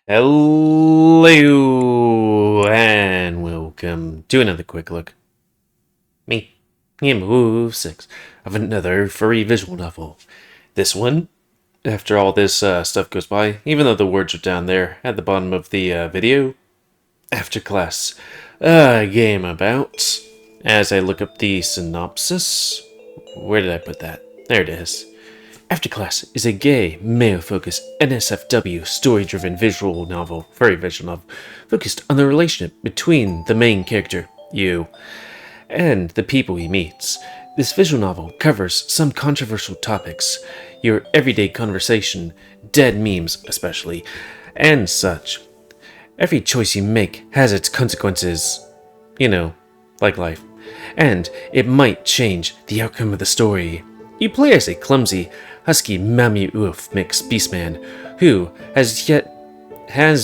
Hello and welcome to another quick look. Me, GamerWolfSix, of another furry visual novel. This one, after all this stuff goes by, even though the words are down there at the bottom of the video, after class, a game about. As I look up the synopsis, where did I put that? There it is. After Class is a gay, male-focused NSFW story-driven visual novel, furry visual novel, focused on the relationship between the main character, you, and the people he meets. This visual novel covers some controversial topics, your everyday conversation, dead memes especially, and such. Every choice you make has its consequences, like life, and it might change the outcome of the story. You play as a clumsy, husky malamute mix beastman who has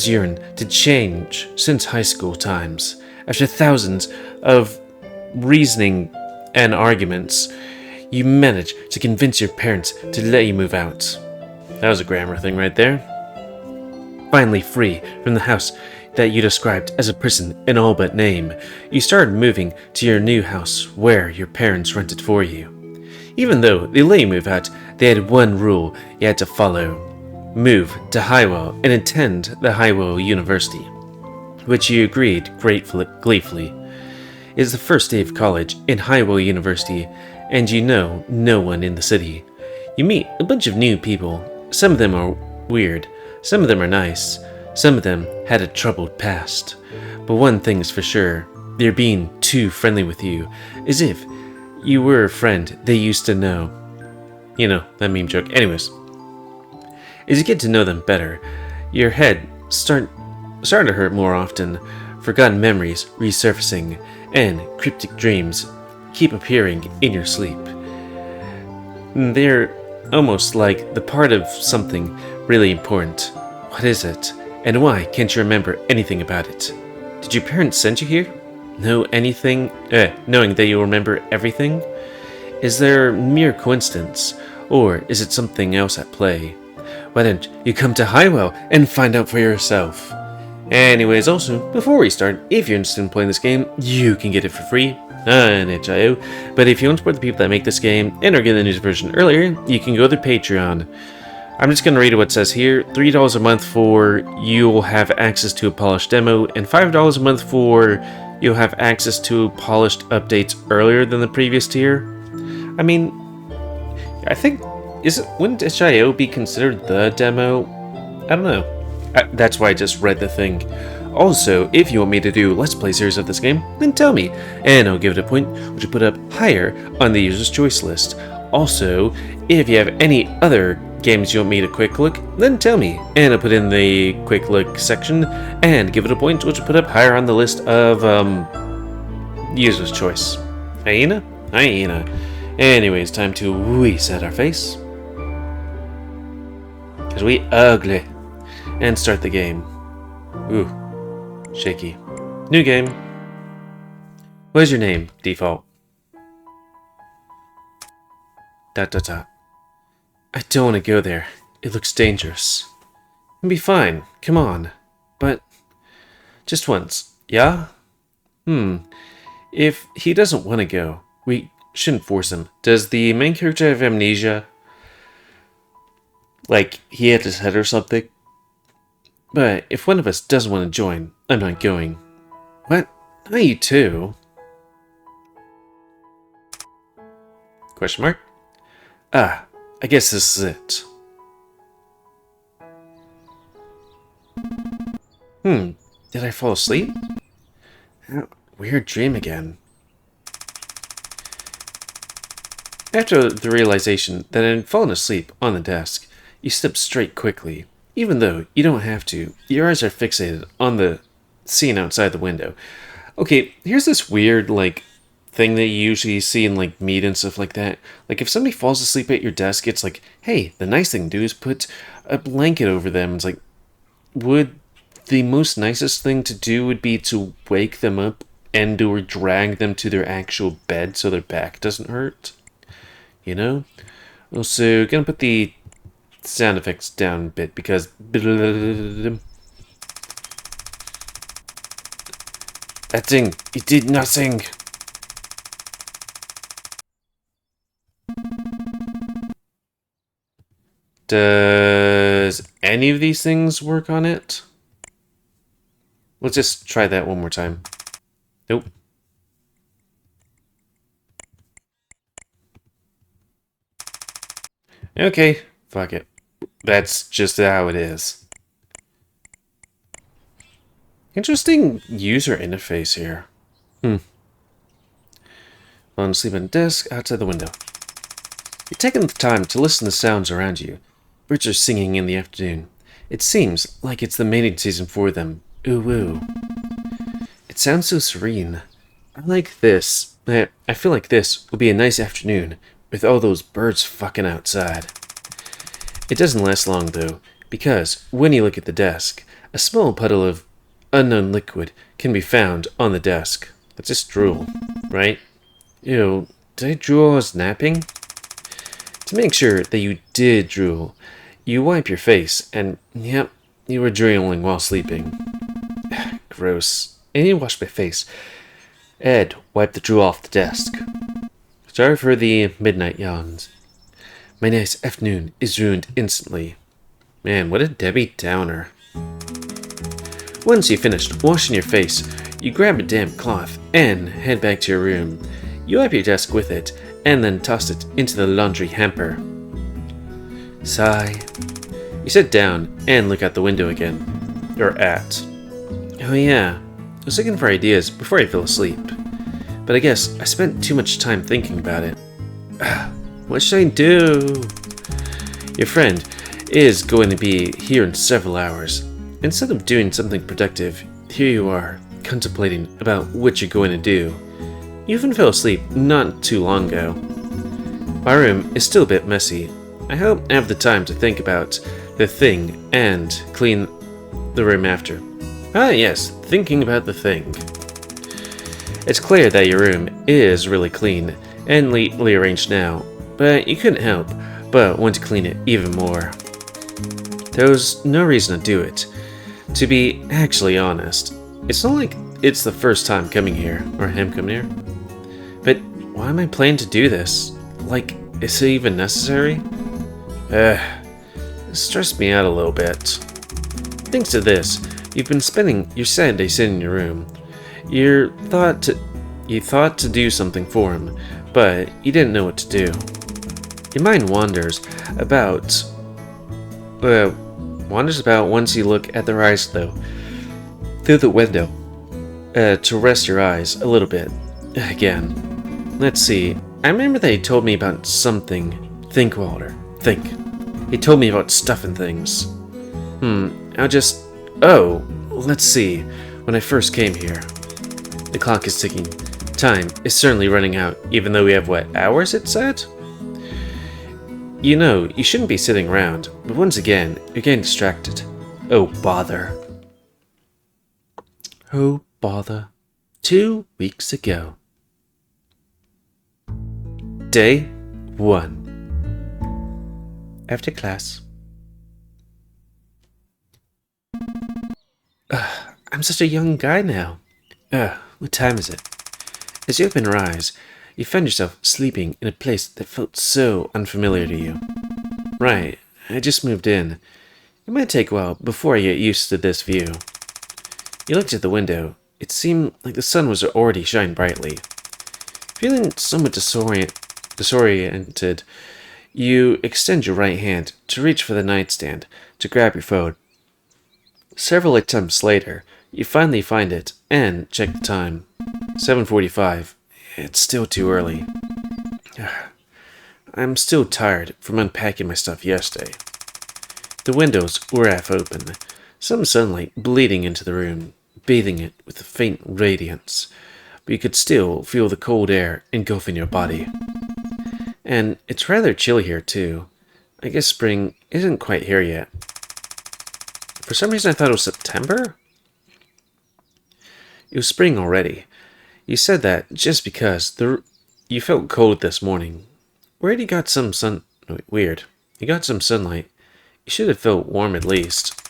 yearned to change since high school times. After thousands of reasoning and arguments, you manage to convince your parents to let you move out. That was a grammar thing right there. Finally free from the house that you described as a prison in all but name, you started moving to your new house where your parents rented for you. Even though they let you move out, they had one rule you had to follow. Move to Highwell and attend the Highwell University, which you agreed gleefully. It is the first day of college in Highwell University, and you know no one in the city. You meet a bunch of new people. Some of them are weird, some of them are nice, some of them had a troubled past. But one thing is for sure, they're being too friendly with you, as if you were a friend they used to know. You know, that meme joke. Anyways, as you get to know them better, your head starting to hurt more often, forgotten memories resurfacing, and cryptic dreams keep appearing in your sleep. They're almost like the part of something really important. What is it? And why can't you remember anything about it? Did your parents send you here? Knowing that you'll remember everything? Is there mere coincidence, or is it something else at play? Why don't you come to Highwell and find out for yourself? Anyways, also, before we start, if you're interested in playing this game, you can get it for free on itch.io. But if you want to support the people that make this game and are getting the news version earlier, you can go to their Patreon. I'm just going to read what it says here. $3 a month for you'll have access to a polished demo, and $5 a month for you'll have access to polished updates earlier than the previous tier. I mean, I think, wouldn't itch.io be considered the demo? I don't know. That's why I just read the thing. Also, if you want me to do Let's Play series of this game, then tell me, and I'll give it a point, which will put up higher on the user's choice list. Also, if you have any other games you want me to quick look, then tell me, and I'll put in the quick look section and give it a point, which will put up higher on the list of user's choice. Hyena? Anyways, time to reset our face, cause we ugly, and start the game. Ooh, shaky. New game. What is your name? Default. ... I don't want to go there. It looks dangerous. It'll be fine. Come on. But just once, yeah? If he doesn't want to go, we shouldn't force him. Does the main character have amnesia? Like, he had his head or something? But if one of us doesn't want to join, I'm not going. What? Not you too. Question mark? Ah, I guess this is it. Did I fall asleep? Weird dream again. After the realization that I had fallen asleep on the desk, you sit up straight quickly. Even though you don't have to, your eyes are fixated on the scene outside the window. Okay, here's this weird, thing that you usually see in, Meet and stuff like that. Like, if somebody falls asleep at your desk, it's like, hey, the nice thing to do is put a blanket over them. It's like, would the most nicest thing to do would be to wake them up and or drag them to their actual bed so their back doesn't hurt? You know? Also, gonna put the sound effects down a bit because That thing, it did nothing. Does any of these things work on it? Let's just try that one more time. Nope. Okay, fuck it. That's just how it is. Interesting user interface here. On sleep on desk outside the window. You're taking the time to listen to sounds around you. Birds are singing in the afternoon. It seems like it's the mating season for them. Ooh woo. It sounds so serene. I like this. I feel like this would be a nice afternoon with all those birds fucking outside. It doesn't last long though, because when you look at the desk, a small puddle of unknown liquid can be found on the desk. That's just drool, right? Ew, did I drool while I was napping? To make sure that you did drool, you wipe your face, and yep, you were drooling while sleeping. Gross. And you wash my face. Ed wiped the drool off the desk. Sorry for the midnight yawns. My nice afternoon is ruined instantly. Man, what a Debbie Downer. Once you've finished washing your face, you grab a damp cloth and head back to your room. You wipe your desk with it, and then toss it into the laundry hamper. Sigh. You sit down and look out the window again. Or at. Oh yeah, I was looking for ideas before I fell asleep. But I guess I spent too much time thinking about it. What should I do? Your friend is going to be here in several hours. Instead of doing something productive, here you are, contemplating about what you're going to do. You even fell asleep not too long ago. My room is still a bit messy. I hope I have the time to think about the thing and clean the room after. Ah yes, thinking about the thing. It's clear that your room is really clean and neatly arranged now, but you couldn't help but want to clean it even more. There was no reason to do it. To be actually honest, it's not like it's the first time coming here, or him coming here. But why am I planning to do this? Like, is it even necessary? It stressed me out a little bit. Thanks to this, you've been spending your Saturday sitting in your room. You thought to do something for him, but you didn't know what to do. Your mind wanders about once you look at their eyes, though, through the window, to rest your eyes a little bit. Again. Let's see. I remember that he told me about something. Think, Walter. Think. He told me about stuff and things. Let's see. When I first came here. The clock is ticking. Time is certainly running out, even though we have, hours it said? You know, you shouldn't be sitting around, but once again, you're getting distracted. Oh, bother. Oh, bother. 2 weeks ago. Day 1. After class. I'm such a young guy now. What time is it? As you open your eyes, you find yourself sleeping in a place that felt so unfamiliar to you. Right, I just moved in. It might take a while before I get used to this view. You looked at the window. It seemed like the sun was already shining brightly. Feeling somewhat disoriented, you extend your right hand to reach for the nightstand to grab your phone. Several attempts later, you finally find it and check the time. 7:45. It's still too early. I'm still tired from unpacking my stuff yesterday. The windows were half open, some sunlight bleeding into the room, bathing it with a faint radiance, but you could still feel the cold air engulfing your body. And it's rather chilly here too. I guess spring isn't quite here yet. For some reason I thought it was September? It was spring already. You said that just because you felt cold this morning. We already got some sun... Weird. You got some sunlight. You should have felt warm at least.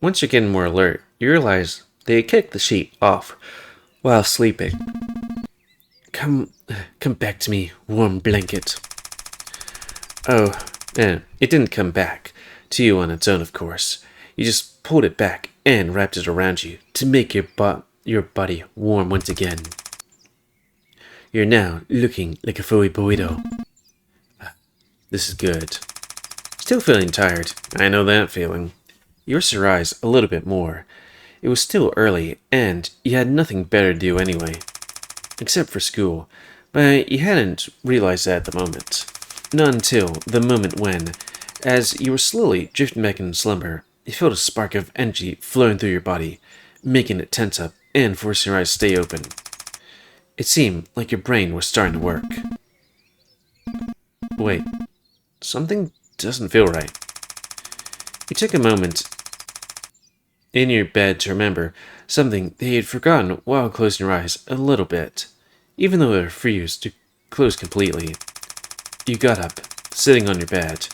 Once you're getting more alert, you realize They kicked the sheet off while sleeping. Come back to me, warm blanket. Oh, it didn't come back to you on its own, of course. You just pulled it back and wrapped it around you to make your body warm once again. You're now looking like a furry burrito. This is good. Still feeling tired. I know that feeling. You rushed your eyes a little bit more. It was still early, and you had nothing better to do anyway. Except for school. But you hadn't realized that at the moment. Not until the moment when, as you were slowly drifting back into slumber, you felt a spark of energy flowing through your body, making it tense up and forcing your eyes to stay open. It seemed like your brain was starting to work. Wait, something doesn't feel right. You took a moment in your bed to remember something that you had forgotten while closing your eyes a little bit, even though it refused to close completely. You got up, sitting on your bed.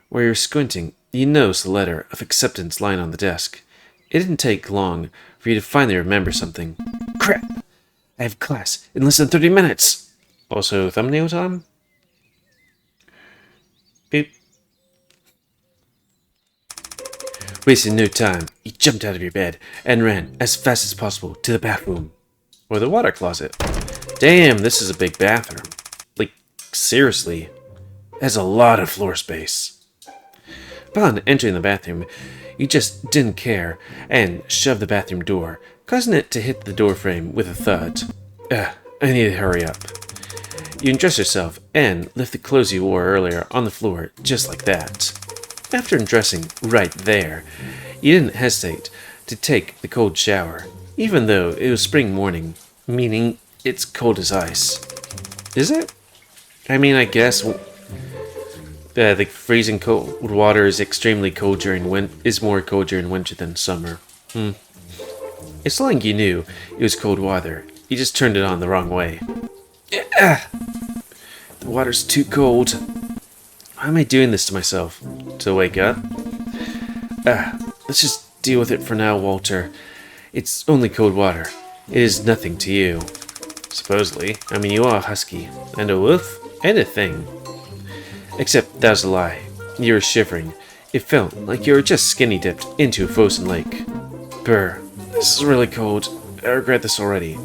Where you're squinting, you noticed the letter of acceptance lying on the desk. It didn't take long for you to finally remember something. Crap! I have class in less than 30 minutes! Also, thumbnail time? Beep. Wasting no time, you jumped out of your bed and ran as fast as possible to the bathroom. Or the water closet. Damn, this is a big bathroom. Like, seriously. It has a lot of floor space. Upon entering the bathroom, you just didn't care and shoved the bathroom door, causing it to hit the door frame with a thud. I need to hurry up. You undress yourself and left the clothes you wore earlier on the floor just like that. After undressing right there, you didn't hesitate to take the cold shower, even though it was spring morning, meaning it's cold as ice. Is it? I mean, I guess the freezing cold water is extremely cold is more cold during winter than summer. It's like you knew it was cold water. You just turned it on the wrong way. The water's too cold. Why am I doing this to myself? To wake up? Let's just deal with it for now, Walter. It's only cold water. It is nothing to you. Supposedly. I mean, you are a husky, and a wolf, and a thing. Except that was a lie. You were shivering. It felt like you were just skinny dipped into a frozen lake. Brr, this is really cold. I regret this already.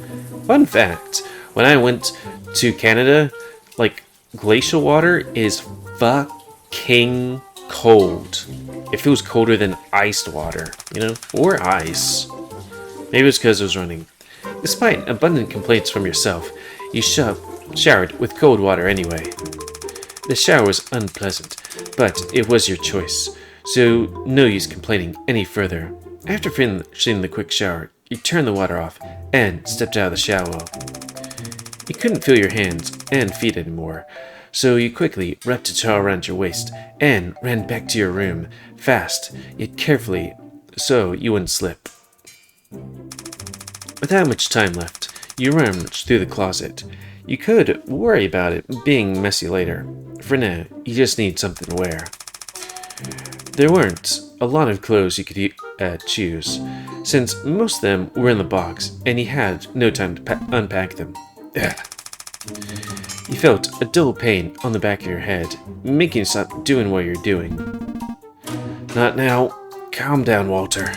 Fun fact, when I went to Canada, like, glacial water is fucking cold. It feels colder than iced water, you know? Or ice. Maybe it's because it was running. Despite abundant complaints from yourself, you showered with cold water anyway. The shower was unpleasant, but it was your choice, so no use complaining any further. After finishing the quick shower, you turned the water off and stepped out of the shower. You couldn't feel your hands and feet anymore, so you quickly wrapped a towel around your waist and ran back to your room, fast, yet carefully, so you wouldn't slip. Without much time left, you rummaged through the closet. You could worry about it being messy later. For now, you just need something to wear. There weren't a lot of clothes you could choose, since most of them were in the box and you had no time to unpack them. You felt a dull pain on the back of your head, making you stop doing what you're doing. Not now. Calm down, Walter.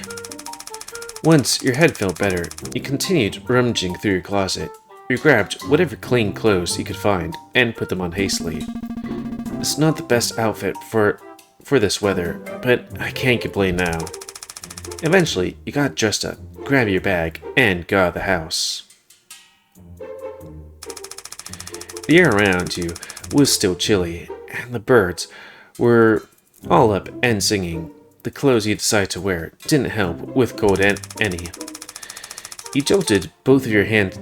Once your head felt better, you continued rummaging through your closet. You grabbed whatever clean clothes you could find and put them on hastily. It's not the best outfit for this weather, but I can't complain now. Eventually, you got dressed up, grabbed your bag, and got out of the house. The air around you was still chilly, and the birds were all up and singing. The clothes you decided to wear didn't help with cold any. You joined both of your hands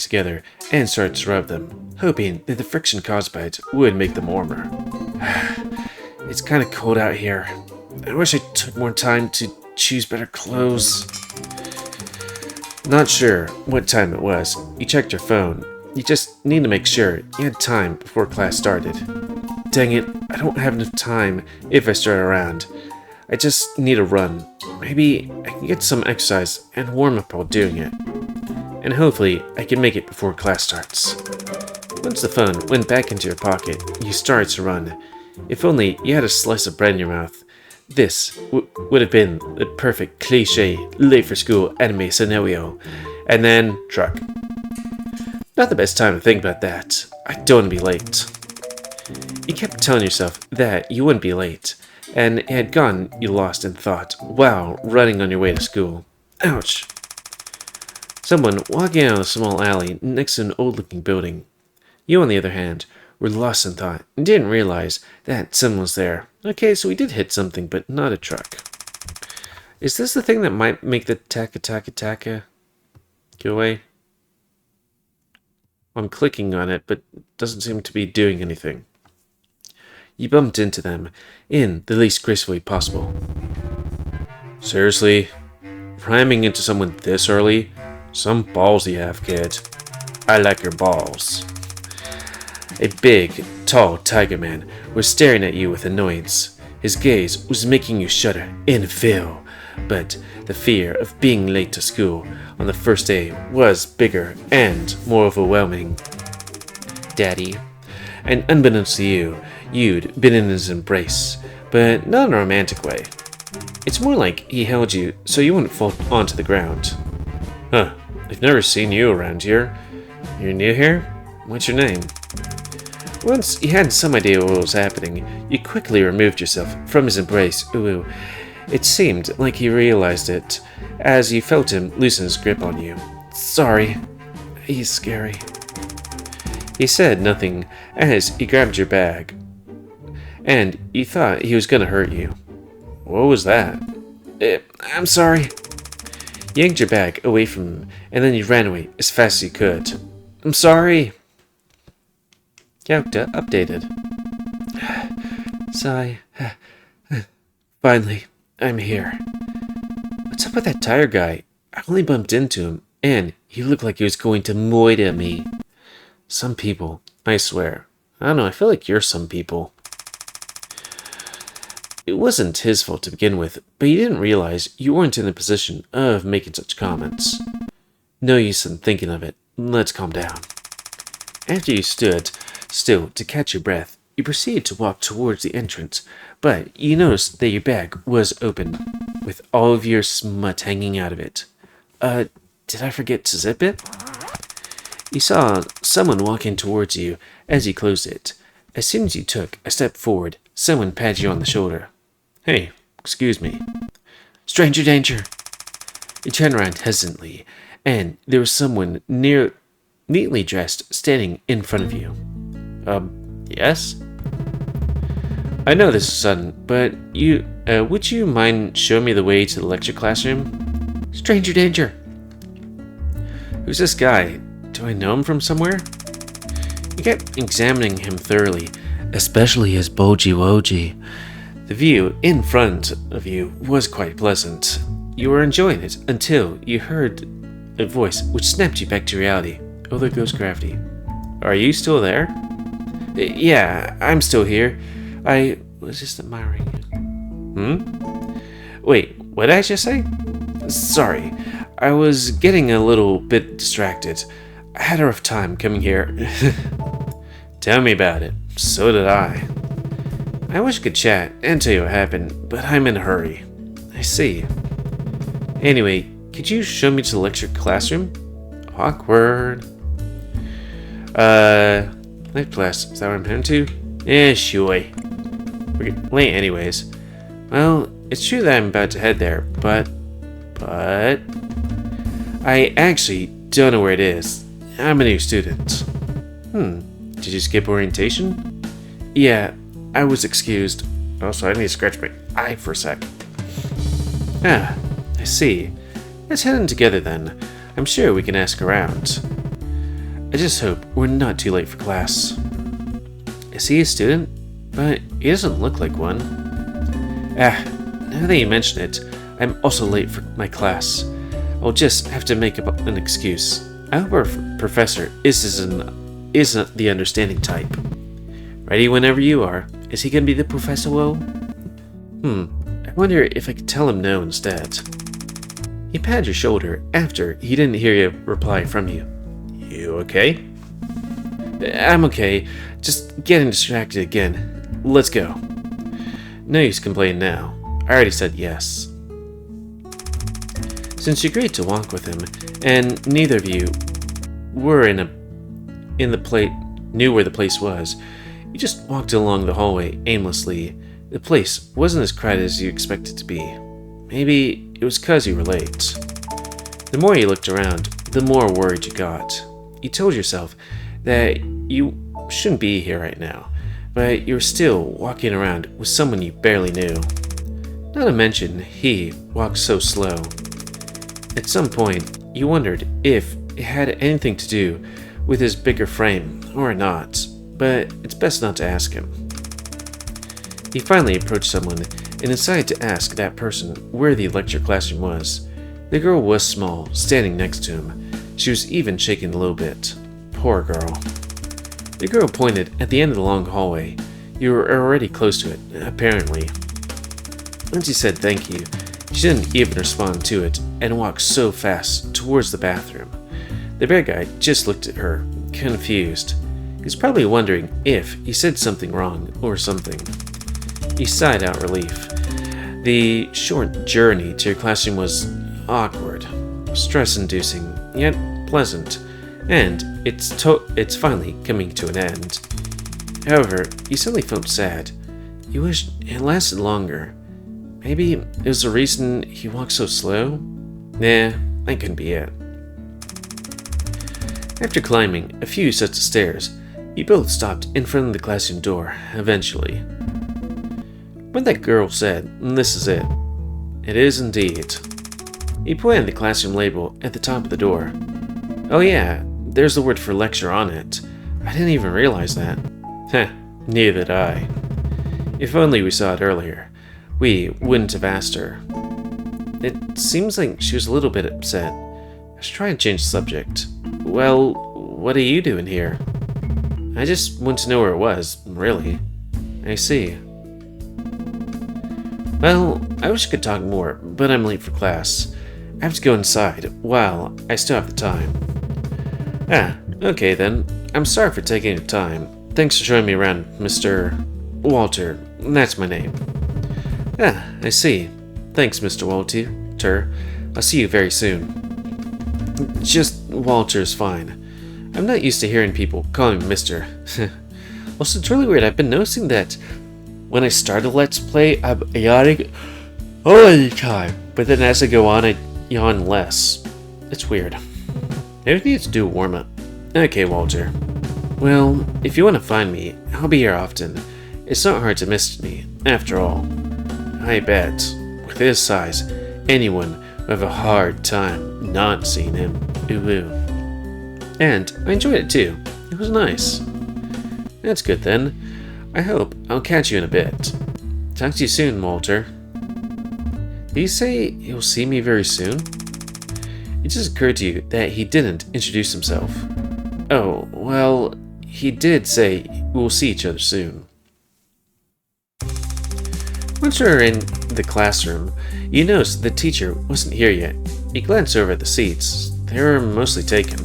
together and started to rub them, hoping that the friction caused by it would make them warmer. It's kind of cold out here. I wish I took more time to choose better clothes. Not sure what time it was. You checked your phone. You just need to make sure you had time before class started. Dang it, I don't have enough time if I start around. I just need a run. Maybe I can get some exercise and warm up while doing it. And hopefully I can make it before class starts. Once the phone went back into your pocket, you started to run. If only you had a slice of bread in your mouth. This would have been the perfect cliché late for school anime scenario. And then, truck. Not the best time to think about that. I don't want to be late. You kept telling yourself that you wouldn't be late, and it had gone you lost in thought while running on your way to school. Ouch. Someone walking out of a small alley next to an old-looking building. You, on the other hand, were lost in thought and didn't realize that someone was there. Okay, so we did hit something, but not a truck. Is this the thing that might make the taka go away? I'm clicking on it, but it doesn't seem to be doing anything. You bumped into them in the least gracefully possible. Seriously? Ramming into someone this early? Some balls you have, kid. I like your balls. A big, tall tiger man was staring at you with annoyance. His gaze was making you shudder and feel, but the fear of being late to school on the first day was bigger and more overwhelming. Daddy. And unbeknownst to you, you'd been in his embrace, but not in a romantic way. It's more like he held you so you wouldn't fall onto the ground. Huh, I've never seen you around here. You're new here? What's your name? Once you had some idea what was happening, you quickly removed yourself from his embrace. Ooh, it seemed like he realized it as you felt him loosen his grip on you. Sorry, he's scary. He said nothing as he grabbed your bag, and you thought he was going to hurt you. What was that? I'm sorry. You yanked your bag away from him, and then you ran away as fast as you could. I'm sorry. Character updated. Sigh. Finally, I'm here. What's up with that tire guy? I only bumped into him, and he looked like he was going to moita me. Some people, I swear. I don't know, I feel like you're some people. It wasn't his fault to begin with, but he didn't realize you weren't in a position of making such comments. No use in thinking of it. Let's calm down. After you stood still to catch your breath, you proceeded to walk towards the entrance, but you noticed that your bag was open, with all of your smut hanging out of it. Did I forget to zip it? You saw someone walking towards you as you closed it. As soon as you took a step forward, someone patted you on the shoulder. Hey, excuse me. Stranger danger! You turned around hesitantly, and there was someone neatly dressed standing in front of you. Yes? I know this is sudden, but would you mind showing me the way to the lecture classroom? Stranger danger! Who's this guy? Do I know him from somewhere? You kept examining him thoroughly, especially his boji-woji. The view in front of you was quite pleasant. You were enjoying it until you heard a voice which snapped you back to reality. Oh, there goes gravity. Are you still there? Yeah, I'm still here. I was just admiring you. Wait, what did I just say? Sorry, I was getting a little bit distracted. I had a rough time coming here. Tell me about it. So did I. I wish I could chat and tell you what happened, but I'm in a hurry. I see. Anyway, could you show me to the lecture classroom? Awkward. Late class, is that what I'm heading to? Yeah, sure. We're late anyways. Well, it's true that I'm about to head there, but I actually don't know where it is. I'm a new student. Did you skip orientation? Yeah, I was excused. Also, I need to scratch my eye for a sec. Ah, I see. Let's head in together then. I'm sure we can ask around. I just hope we're not too late for class. Is he a student? But he doesn't look like one. Now that you mention it, I'm also late for my class. I'll just have to make up an excuse. I hope our professor isn't the understanding type. Ready whenever you are. Is he gonna be the professor, Will? I wonder if I could tell him no instead. He patted your shoulder after he didn't hear a reply from you. You okay? I'm okay. Just getting distracted again. Let's go. No use complaining now. I already said yes. Since you agreed to walk with him, and neither of you were knew where the place was, you just walked along the hallway aimlessly. The place wasn't as crowded as you expected it to be. Maybe it was 'cause you were late. The more you looked around, the more worried you got. You told yourself that you shouldn't be here right now, but you were still walking around with someone you barely knew. Not to mention, he walked so slow. At some point, you wondered if it had anything to do with his bigger frame or not, but it's best not to ask him. He finally approached someone and decided to ask that person where the lecture classroom was. The girl was small, standing next to him. She was even shaking a little bit. Poor girl. The girl pointed at the end of the long hallway. You were already close to it, apparently. Once he said thank you, she didn't even respond to it and walked so fast towards the bathroom. The bad guy just looked at her, confused. He's probably wondering if he said something wrong or something. He sighed out relief. The short journey to your classroom was awkward, stress-inducing, yet pleasant, and it's finally coming to an end. However, you suddenly felt sad. You wished it lasted longer. Maybe it was the reason he walked so slow? Nah, that couldn't be it. After climbing a few sets of stairs, you both stopped in front of the classroom door, eventually. When that girl said, "This is it." It is indeed. He pointed the classroom label at the top of the door. Oh yeah, there's the word for lecture on it. I didn't even realize that. Heh, neither did I. If only we saw it earlier, we wouldn't have asked her. It seems like she was a little bit upset. I should try and change the subject. Well, what are you doing here? I just want to know where it was, really. I see. Well, I wish I could talk more, but I'm late for class. I have to go inside while I still have the time. Ah, okay then. I'm sorry for taking your time. Thanks for showing me around, Mr. Walter. That's my name. Ah, I see. Thanks, Mr. Walter. I'll see you very soon. Just Walter's fine. I'm not used to hearing people call me Mr. Also, it's really weird. I've been noticing that when I start a Let's Play, I'm yawning all the time. But then as I go on, I yawn less. It's weird. Maybe I need to do a warm-up. Okay, Walter. Well, if you want to find me, I'll be here often. It's not hard to miss me, after all. I bet, with his size, anyone would have a hard time not seeing him. Ooh. And I enjoyed it too. It was nice. That's good then. I hope I'll catch you in a bit. Talk to you soon, Walter. Did he say he'll see me very soon? It just occurred to you that he didn't introduce himself. Oh, well, he did say we'll see each other soon. Once you were in the classroom, you noticed the teacher wasn't here yet. You glanced over at the seats. They were mostly taken.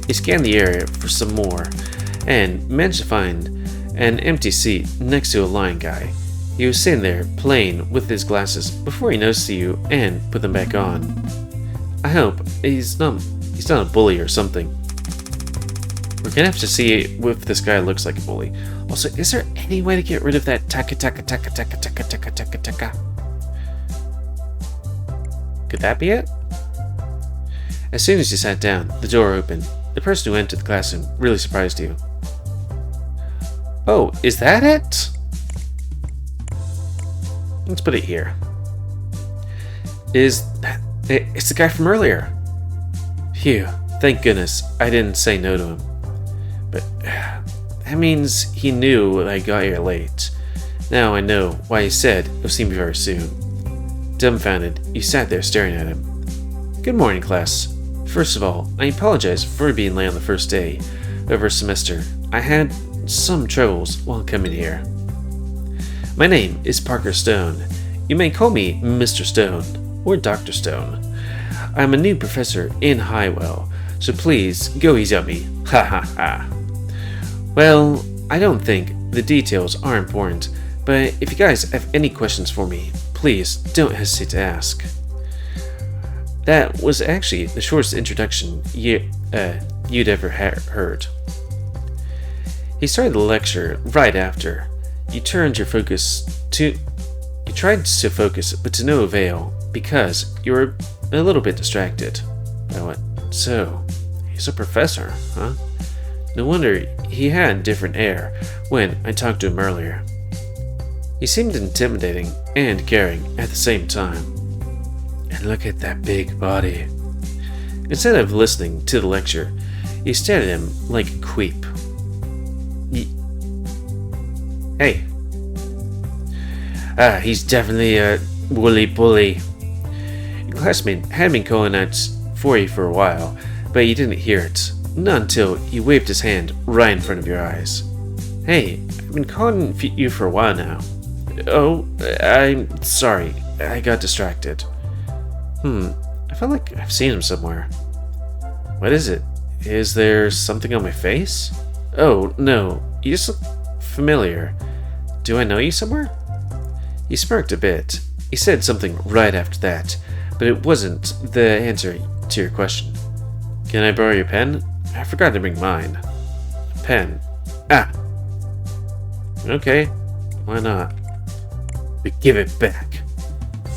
You scanned the area for some more, and managed to find an empty seat next to a lion guy. He was sitting there playing with his glasses before he noticed you and put them back on. I hope he's not a bully or something. We're gonna have to see if this guy looks like a bully. Also, is there any way to get rid of that taka? Could that be it? As soon as you sat down, the door opened. The person who entered the classroom really surprised you. Oh, is that it? Let's put it here. It's the guy from earlier. Phew, thank goodness I didn't say no to him. But that means he knew I got here late. Now I know why he said he'll see me very soon. Dumbfounded, you sat there staring at him. Good morning, class. First of all, I apologize for being late on the first day of our semester. I had some troubles while coming here. My name is Parker Stone. You may call me Mr. Stone, or Dr. Stone. I'm a new professor in Highwell, so please go easy on me. Ha ha ha. Well, I don't think the details are important, but if you guys have any questions for me, please don't hesitate to ask. That was actually the shortest introduction you'd ever heard. He started the lecture right after. You tried to focus, but to no avail, because you were a little bit distracted. I went, so, he's a professor, huh? No wonder he had a different air when I talked to him earlier. He seemed intimidating and caring at the same time. And look at that big body. Instead of listening to the lecture, he stared at him like a creep. Hey. He's definitely a woolly bully. Your classmate had been calling out for you for a while, but you didn't hear it. Not until he waved his hand right in front of your eyes. Hey, I've been calling you for a while now. Oh, I'm sorry. I got distracted. I felt like I've seen him somewhere. What is it? Is there something on my face? Oh, no. You just look familiar. Do I know you somewhere? He smirked a bit. He said something right after that, but it wasn't the answer to your question. Can I borrow your pen? I forgot to bring mine. A pen. Ah! Okay. Why not? But give it back.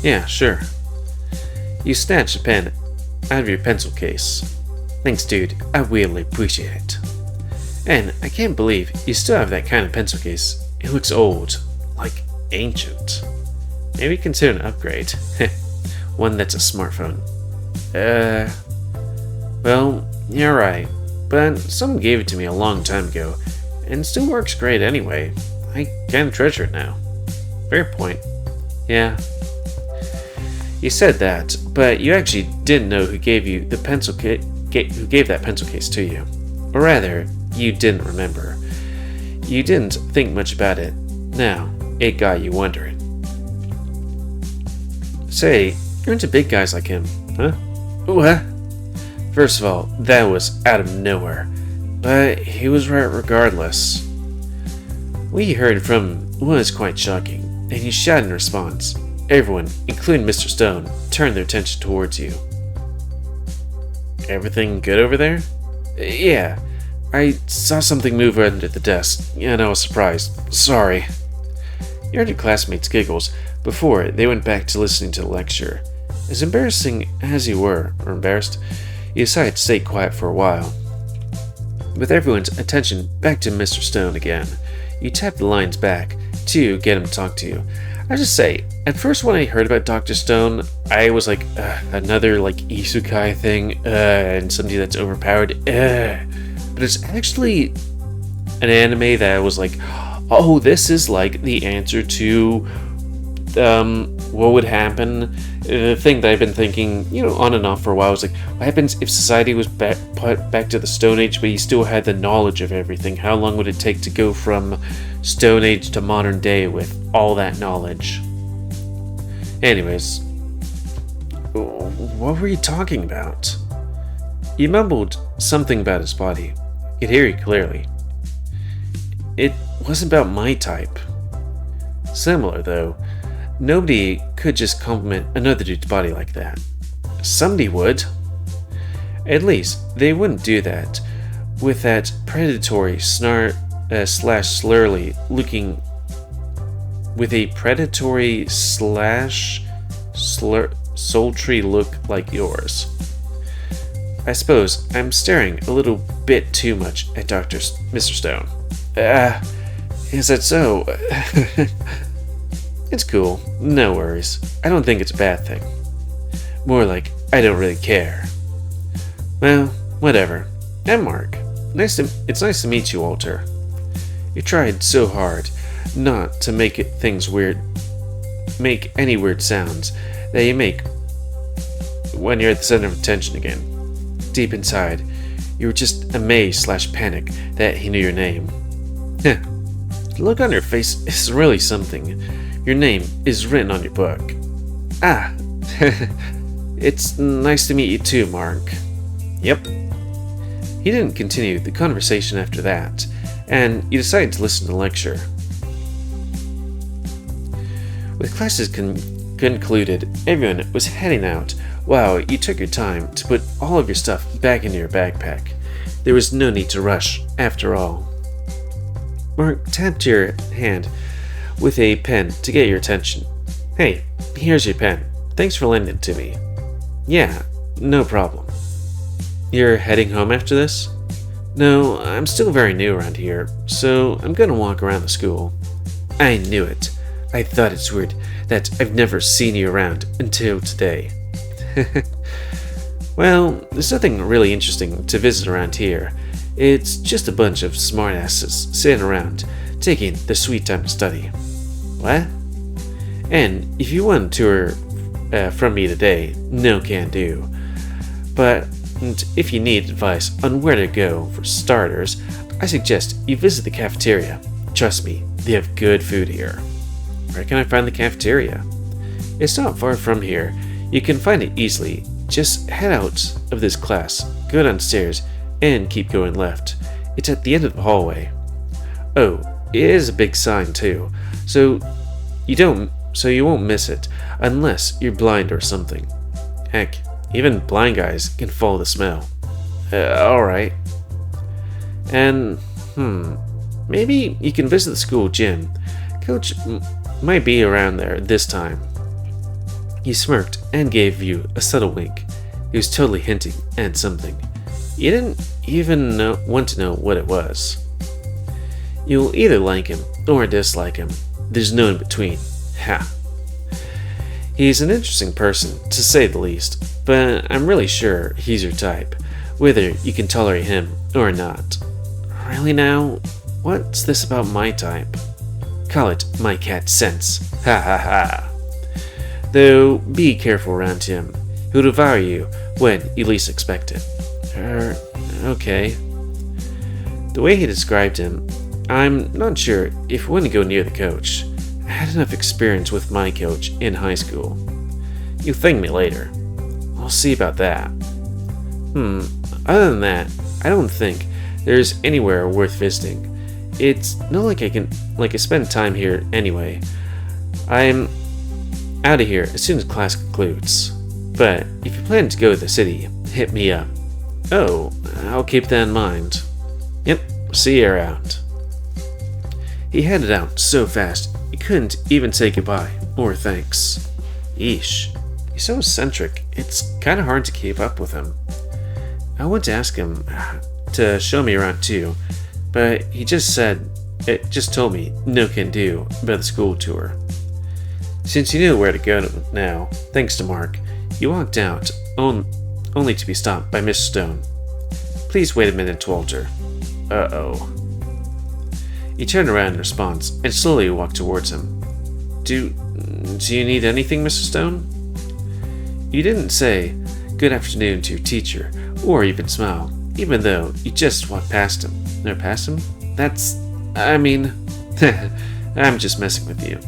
Yeah, sure. You snatched a pen out of your pencil case. Thanks, dude. I really appreciate it. And I can't believe you still have that kind of pencil case. It looks old. Like ancient. Maybe consider an upgrade. One that's a smartphone. Well, you're right. But someone gave it to me a long time ago, and it still works great anyway. I kinda treasure it now. Fair point. Yeah. You said that, but you actually didn't know who gave you the pencil who gave that pencil case to you. Or rather, you didn't remember. You didn't think much about it. Now, it got you wondering. Say, you're into big guys like him, huh? What? First of all, that was out of nowhere. But he was right regardless. What you heard from him was quite shocking, and he shouted in response. Everyone, including Mr. Stone, turned their attention towards you. Everything good over there? Yeah. I saw something move under the desk, and I was surprised. Sorry. You heard your classmates' giggles before they went back to listening to the lecture. As embarrassing as you were, or embarrassed, you decided to stay quiet for a while. With everyone's attention back to Mr. Stone again, you tapped the lines back to get him to talk to you. I just say, at first when I heard about Dr. Stone, I was like, another isekai thing, and somebody that's overpowered, But it's actually an anime that I was like, oh, this is like the answer to, what would happen, the thing that I've been thinking, on and off for a while. I was like, what happens if society was put back to the Stone Age, but you still had the knowledge of everything? How long would it take to go from Stone Age to modern day with all that knowledge? Anyways, what were you talking about? You mumbled something about his body. I could hear you clearly. It wasn't about my type. Similar, though. Nobody could just compliment another dude's body like that. Somebody would. At least, they wouldn't do that with that predatory slash slurly looking. With a predatory slash sultry look like yours. I suppose I'm staring a little bit too much at Mr. Stone. Is that so? It's cool, no worries. I don't think it's a bad thing. More like, I don't really care. Well, whatever. I'm Mark. It's nice to meet you, Walter. You tried so hard not to make any weird sounds that you make when you're at the center of attention again. Deep inside, you were just amazed / panic that he knew your name. The look on your face is really something. Your name is written on your book. Ah, it's nice to meet you too, Mark. Yep. He didn't continue the conversation after that, and you decided to listen to the lecture. With classes concluded, everyone was heading out while you took your time to put all of your stuff back into your backpack. There was no need to rush, after all. Mark tapped your hand with a pen to get your attention. Hey, here's your pen. Thanks for lending it to me. Yeah, no problem. You're heading home after this? No, I'm still very new around here, so I'm gonna walk around the school. I knew it. I thought it's weird that I've never seen you around until today. Well, there's nothing really interesting to visit around here. It's just a bunch of smartasses sitting around, taking their sweet time to study. What? And if you want a tour from me today, no can do. But if you need advice on where to go for starters, I suggest you visit the cafeteria. Trust me, they have good food here. Where can I find the cafeteria? It's not far from here. You can find it easily. Just head out of this class, go downstairs, and keep going left. It's at the end of the hallway. Oh, it is a big sign too, so you won't miss it unless you're blind or something. Heck, even blind guys can follow the smell. Alright. And, maybe you can visit the school gym. Coach might be around there this time. He smirked and gave you a subtle wink. He was totally hinting at something. You didn't even want to know what it was. You'll either like him or dislike him. There's no in between. Ha. He's an interesting person, to say the least, but I'm really sure he's your type, whether you can tolerate him or not. Really now? What's this about my type? Call it my cat sense. Ha ha ha. Though, be careful around him. He'll devour you when you least expect it. Okay. The way he described him, I'm not sure if we want to go near the coach. I had enough experience with my coach in high school. You'll thank me later. I'll see about that. Other than that, I don't think there's anywhere worth visiting. It's not like I spend time here anyway. I'm out of here as soon as class concludes. But if you plan to go to the city, hit me up. Oh, I'll keep that in mind. Yep, see you around. He headed out so fast, you couldn't even say goodbye or thanks. Yeesh. He's so eccentric, it's kinda hard to keep up with him. I want to ask him to show me around too, but he just told me no can do about the school tour. Since you knew where to go now, thanks to Mark, you walked out, only to be stopped by Miss Stone. Please wait a minute, Walter. Uh-oh. He turned around in response and slowly walked towards him. Do you need anything, Mr. Stone? You didn't say good afternoon to your teacher, or even smile, even though you just walked past him. No, past him? I'm just messing with you.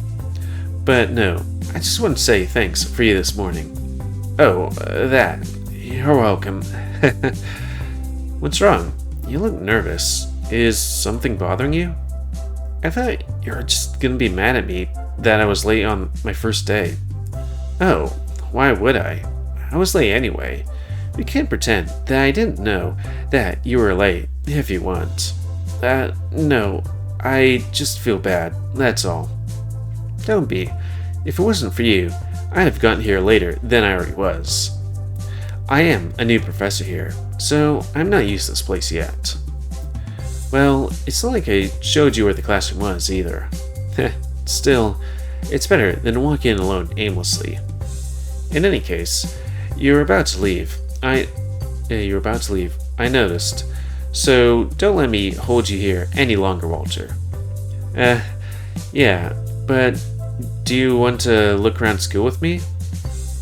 But no, I just want to say thanks for you this morning. Oh, that. You're welcome. What's wrong? You look nervous. Is something bothering you? I thought you were just gonna be mad at me that I was late on my first day. Oh, why would I? I was late anyway. You can't pretend that I didn't know that you were late, if you want. No, I just feel bad, that's all. Don't be. If it wasn't for you, I'd have gotten here later than I already was. I am a new professor here, so I'm not used to this place yet. Well, it's not like I showed you where the classroom was, either. Still, it's better than walking in alone aimlessly. In any case, you were about to leave. I noticed. So don't let me hold you here any longer, Walter. Yeah, but do you want to look around school with me?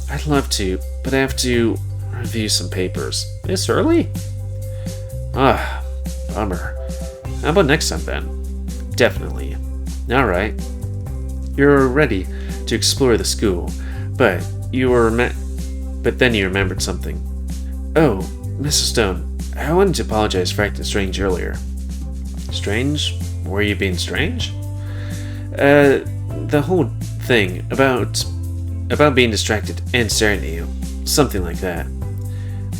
I'd love to, but I have to review some papers. This early? Bummer. How about next time then? Definitely. Alright. You You're ready to explore the school, but but then you remembered something. Oh, Mrs. Stone, I wanted to apologize for acting strange earlier. Strange? Were you being strange? The whole thing about being distracted and staring at you. Something like that.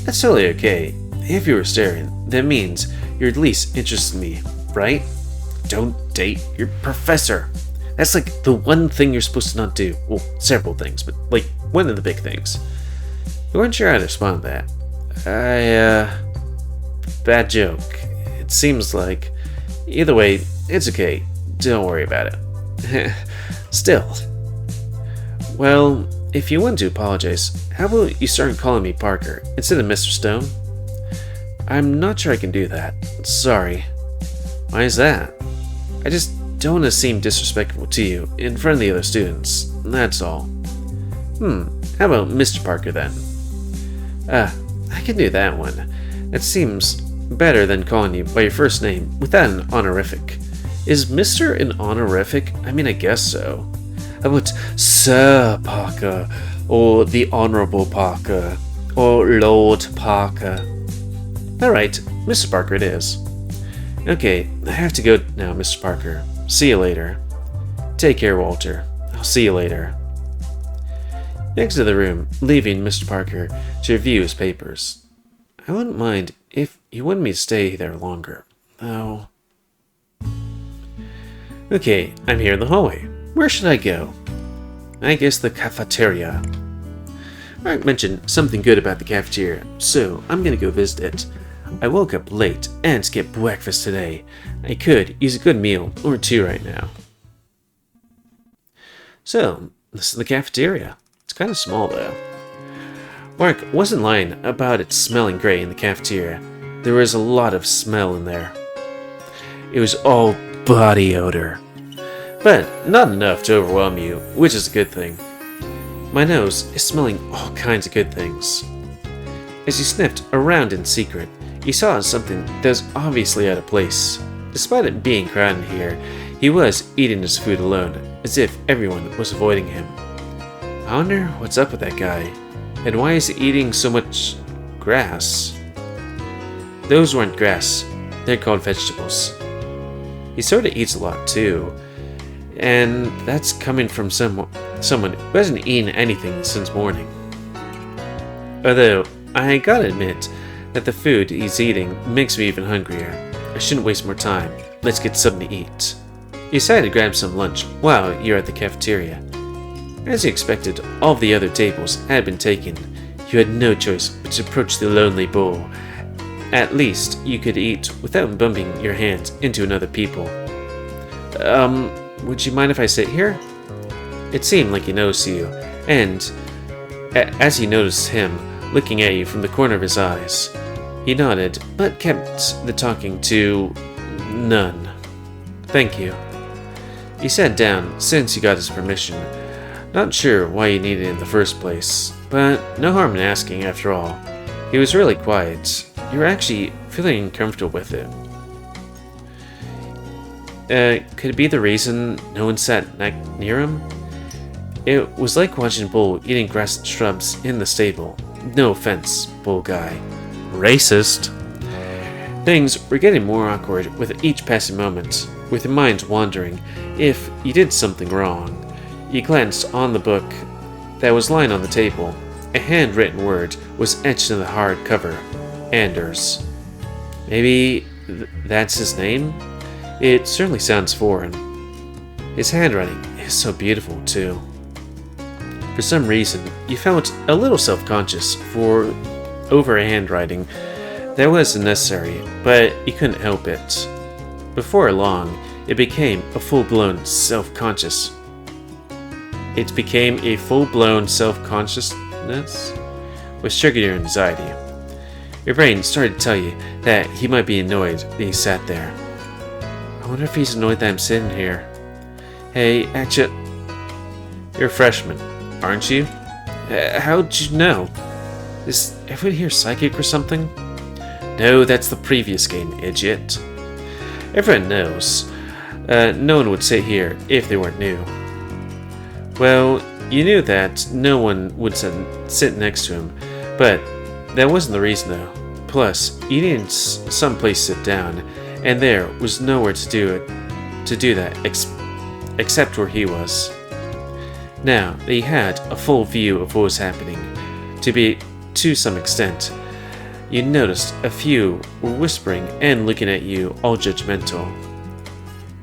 That's totally okay. If you were staring, that means you're at least interested in me, right? Don't date your professor. That's like the one thing you're supposed to not do. Well, several things, but like one of the big things. You weren't sure how to respond to that. Bad joke. It seems like. Either way, it's okay. Don't worry about it. Still. Well, if you want to apologize, how about you start calling me Parker instead of Mr. Stone? I'm not sure I can do that. Sorry. Why is that? I just don't want to seem disrespectful to you in front of the other students. That's all. How about Mr. Parker then? I can do that one. That seems better than calling you by your first name without an honorific. Is Mr. an honorific? I mean, I guess so. How about Sir Parker, or the Honorable Parker, or Lord Parker? Alright, Mr. Parker it is. Okay, I have to go now, Mr. Parker. See you later. Take care, Walter. I'll see you later. Next to the room, leaving Mr. Parker to review his papers. I wouldn't mind if you wanted me to stay there longer, though. Okay, I'm here in the hallway. Where should I go? I guess the cafeteria. Mark mentioned something good about the cafeteria, so I'm gonna go visit it. I woke up late and skipped breakfast today. I could use a good meal or two right now. So, this is the cafeteria. It's kind of small though. Mark wasn't lying about it smelling great in the cafeteria. There was a lot of smell in there. It was all body odor. But not enough to overwhelm you, which is a good thing. My nose is smelling all kinds of good things. As he sniffed around in secret, he saw something that was obviously out of place. Despite it being crowded here, he was eating his food alone, as if everyone was avoiding him. I wonder what's up with that guy, and why is he eating so much grass? Those weren't grass, they're called vegetables. He sort of eats a lot too, and that's coming from someone who hasn't eaten anything since morning. Although, I gotta admit that the food he's eating makes me even hungrier. I shouldn't waste more time. Let's get something to eat. He decided to grab some lunch while you're at the cafeteria. As he expected, all the other tables had been taken. You had no choice but to approach the lonely bowl. At least you could eat without bumping your hands into another people. Would you mind if I sit here? It seemed like he noticed you, and as he noticed him looking at you from the corner of his eyes, he nodded, but kept the talking to none. Thank you. He sat down since he got his permission. Not sure why he needed it in the first place, but no harm in asking after all. He was really quiet. You were actually feeling uncomfortable with it. Could it be the reason no one sat near him? It was like watching Bull eating grass and shrubs in the stable. No offense, Bull guy. Racist. Things were getting more awkward with each passing moment, with your mind wondering if you did something wrong. You glanced on the book that was lying on the table. A handwritten word was etched in the hard cover. Anders. Maybe that's his name? It certainly sounds foreign. His handwriting is so beautiful, too. For some reason, you felt a little self-conscious over a handwriting that wasn't necessary, but you couldn't help it. Before long, it became a full-blown self-consciousness, which triggered your anxiety. Your brain started to tell you that he might be annoyed that he sat there. I wonder if he's annoyed that I'm sitting here. Hey, actually, you're a freshman, aren't you? How'd you know? Is everyone here psychic or something? No, that's the previous game, idiot. Everyone knows. No one would sit here if they weren't new. Well, you knew that no one would sit next to him, but that wasn't the reason though. Plus, you needed someplace to sit down, and there was nowhere to do that except where he was. Now that he had a full view of what was happening, to some extent, you noticed a few were whispering and looking at you all judgmental.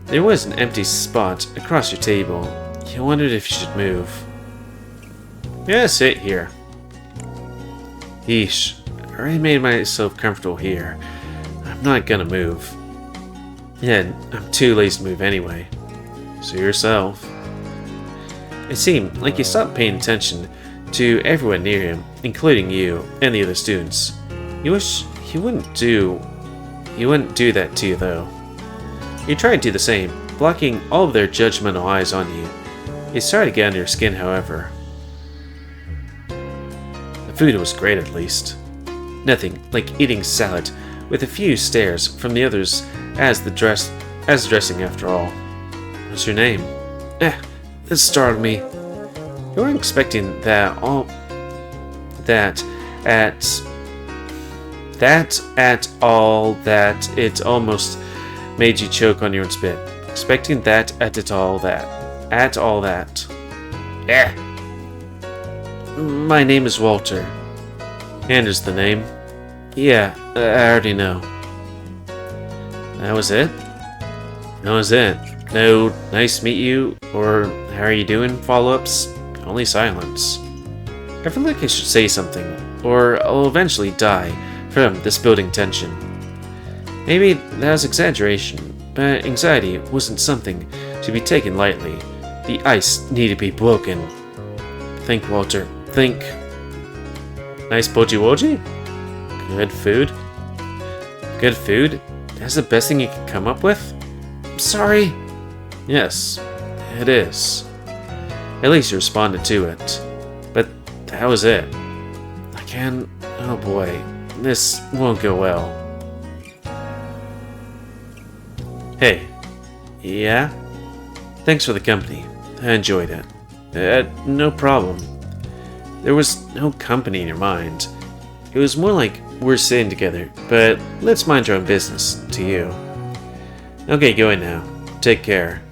There was an empty spot across your table. You wondered if you should move. Yeah, sit here. Yeesh, I already made myself comfortable here. I'm not gonna move. Yeah, I'm too lazy to move anyway. Suit yourself. It seemed like he stopped paying attention to everyone near him, including you and the other students. You wish he wouldn't do that to you though. You tried to do the same, blocking all of their judgmental eyes on you. It started to get under your skin, however. The food was great at least. Nothing like eating salad with a few stares from the others as dressing after all. What's your name? This startled me. You weren't expecting that it almost made you choke on your own spit. Expecting that at all that. Yeah. My name is Walter. Anders the name. Yeah, I already know. That was it? That was it. No nice to meet you, or how are you doing follow-ups? Only silence. I feel like I should say something, or I'll eventually die from this building tension. Maybe that was exaggeration, but anxiety wasn't something to be taken lightly. The ice needed to be broken. Think, Walter, think. Nice poji woji? Good food? Good food? That's the best thing you can come up with? Sorry. Yes, it is. At least you responded to it. But that was it. Oh boy, this won't go well. Hey. Yeah? Thanks for the company. I enjoyed it. No problem. There was no company in your mind. It was more like we're sitting together, but let's mind our own business to you. Okay, go in now. Take care.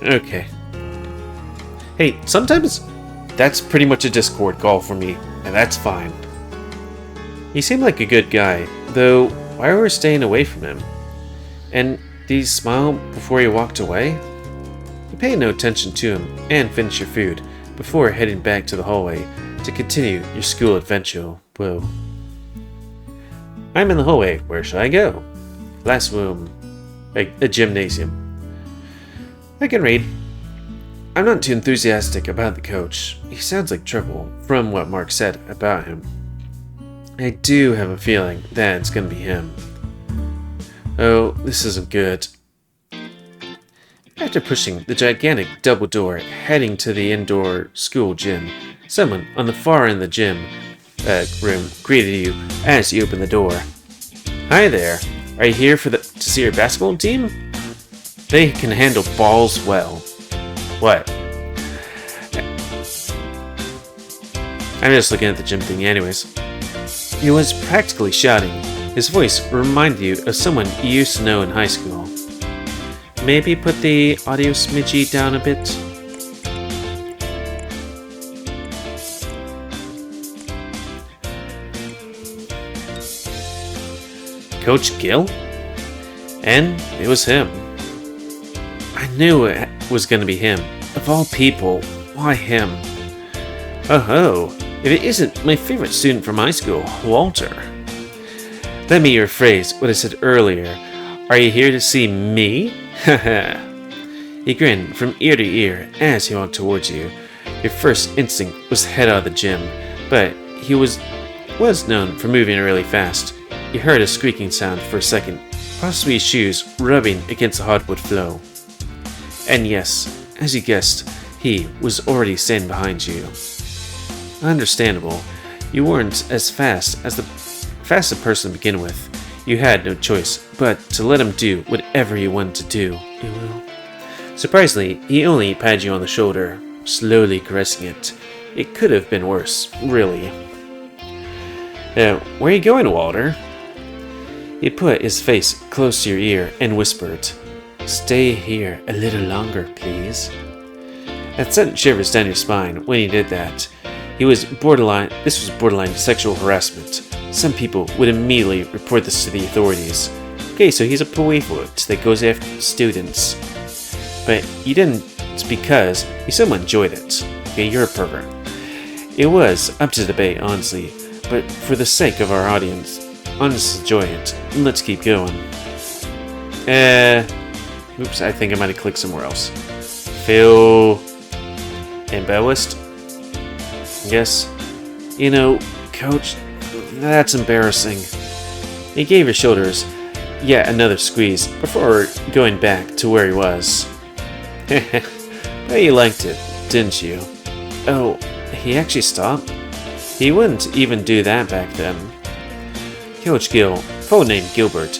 Okay. Hey, sometimes that's pretty much a Discord call for me, and that's fine. He seemed like a good guy, though why were we staying away from him? And did he smile before he walked away? You paid no attention to him and finished your food before heading back to the hallway to continue your school adventure. Whoa. I'm in the hallway. Where should I go? Last room. A gymnasium. I can read. I'm not too enthusiastic about the coach. He sounds like trouble from what Mark said about him. I do have a feeling that it's gonna be him. Oh, this isn't good. After pushing the gigantic double door heading to the indoor school gym, someone on the far end of the gym room greeted you as you opened the door. Hi there. Are you here to see your basketball team? They can handle balls well. What? I'm just looking at the gym thing anyways. He was practically shouting. His voice reminded you of someone you used to know in high school. Maybe put the audio smidgy down a bit. Coach Gill? And it was him. I knew it was going to be him. Of all people, why him? Oh ho, if it isn't my favorite student from high school, Walter. Let me rephrase what I said earlier. Are you here to see me? Haha. He grinned from ear to ear as he walked towards you. Your first instinct was to head out of the gym, but he was known for moving really fast. You heard a squeaking sound for a second, possibly his shoes rubbing against the hardwood floor. And yes, as you guessed, he was already standing behind you. Understandable. You weren't as fast as the fastest person to begin with. You had no choice but to let him do whatever he wanted to do. Surprisingly, he only patted you on the shoulder. slowly caressing it. It could have been worse, really. Where are you going, Walter? He put his face close to your ear and whispered, "Stay here a little longer, please." That sent shivers down your spine when he did that. This was borderline sexual harassment. Some people would immediately report this to the authorities. Okay, so he's a policewood that goes after students. But you didn't because you somehow enjoyed it. Okay, you're a pervert. It was up to debate, honestly, but for the sake of our audience, honestly enjoy it. Let's keep going. Oops, I think I might have clicked somewhere else. Feel embarrassed? Yes. You know, Coach, that's embarrassing. He gave your shoulders yet another squeeze before going back to where he was. Well, you liked it, didn't you? Oh, he actually stopped? He wouldn't even do that back then. Coach Gill, full name Gilbert,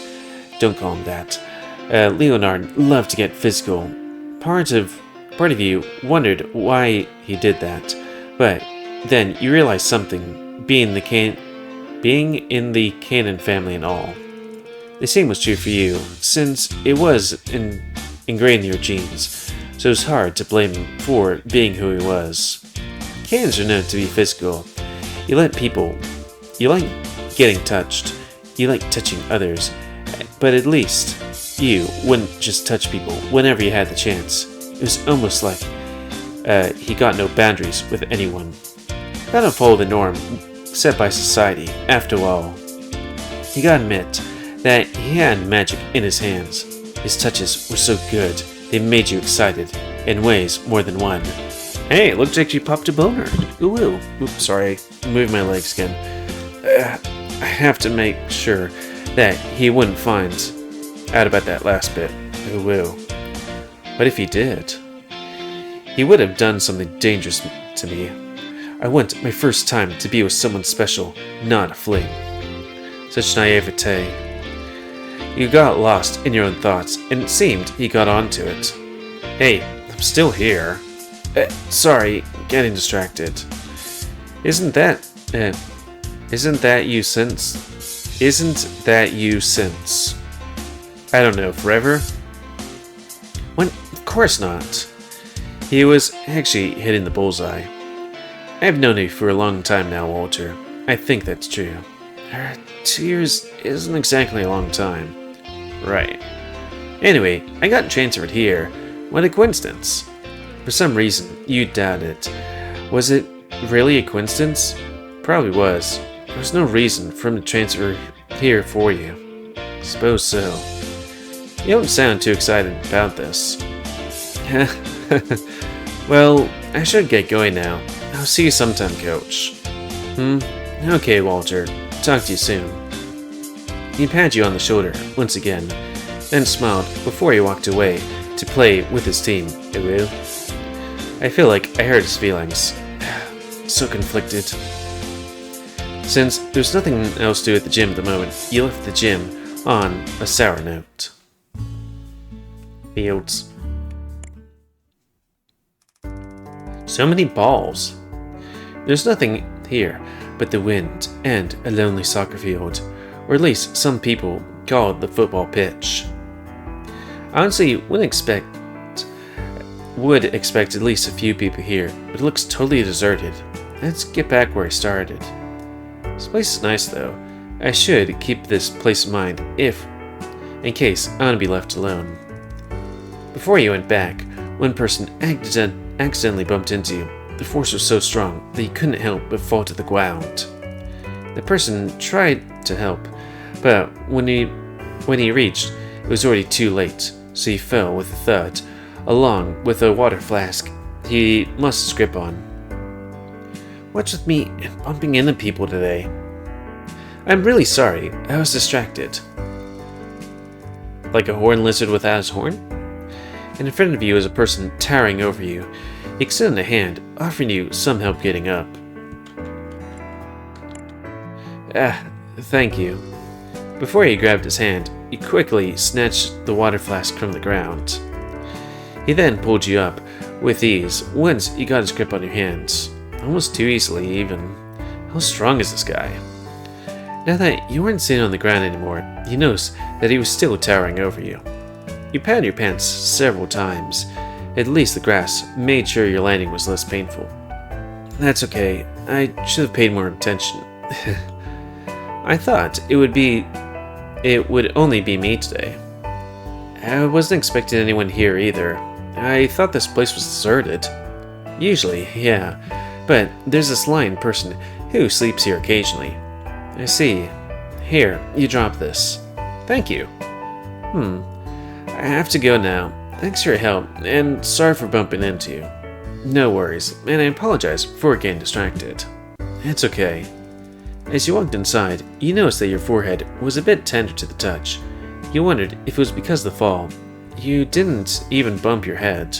don't call him that. Leonard loved to get physical. Part of you wondered why he did that, but then you realized something, being in the Cannon family and all. The same was true for you, since it was ingrained in your genes, so it was hard to blame him for being who he was. Cannons are known to be physical. You like getting touched, you like touching others, but at least you wouldn't just touch people whenever you had the chance. It was almost like he got no boundaries with anyone. That don't follow the norm set by society, after all. You gotta admit that he had magic in his hands. His touches were so good, they made you excited, in ways more than one. Hey, it looks like you popped a boner. Ooh, ooh. Oops, sorry, move my legs again. I have to make sure that he wouldn't find out about that last bit. Ooh, ooh. What if he did? He would have done something dangerous to me. I want my first time to be with someone special, not a fling. Such naivete. You got lost in your own thoughts, and it seemed he got onto it. Hey, I'm still here. Sorry, getting distracted. Isn't that you since? I don't know, forever? When? Of course not. He was actually hitting the bullseye. I've known you for a long time now, Walter. I think that's true. 2 years isn't exactly a long time. Right. Anyway, I got transferred here. What a coincidence. For some reason, you doubted it. Was it really a coincidence? Probably was. There was no reason for him to transfer here for you. Suppose so. You don't sound too excited about this. Well, I should get going now. I'll see you sometime, Coach. Okay, Walter. Talk to you soon. He patted you on the shoulder once again, then smiled before he walked away to play with his team. Ew. I feel like I hurt his feelings. So conflicted. Since there's nothing else to do at the gym at the moment, you left the gym on a sour note. Fields. So many balls. There's nothing here but the wind and a lonely soccer field, or at least some people call it the football pitch. Honestly, would expect at least a few people here, but it looks totally deserted. Let's get back where I started. This place is nice though. I should keep this place in mind in case I want to be left alone. Before you went back, one person accidentally bumped into you. The force was so strong that he couldn't help but fall to the ground. The person tried to help, but when he reached, it was already too late, so he fell with a thud, along with a water flask he lost his grip on. What's with me bumping into people today? I'm really sorry, I was distracted. Like a horned lizard without his horn? And in front of you is a person towering over you. He extended a hand, offering you some help getting up. Thank you. Before he grabbed his hand, he quickly snatched the water flask from the ground. He then pulled you up with ease once you got his grip on your hands. Almost too easily, even. How strong is this guy? Now that you weren't sitting on the ground anymore, you noticed that he was still towering over you. You patted your pants several times. At least the grass made sure your landing was less painful. That's okay. I should have paid more attention. I thought it would only be me today. I wasn't expecting anyone here either. I thought this place was deserted. Usually, yeah, but there's this lion person who sleeps here occasionally. I see. Here, you drop this. Thank you. I have to go now. Thanks for your help, and sorry for bumping into you. No worries, and I apologize for getting distracted. It's okay. As you walked inside, you noticed that your forehead was a bit tender to the touch. You wondered if it was because of the fall. You didn't even bump your head.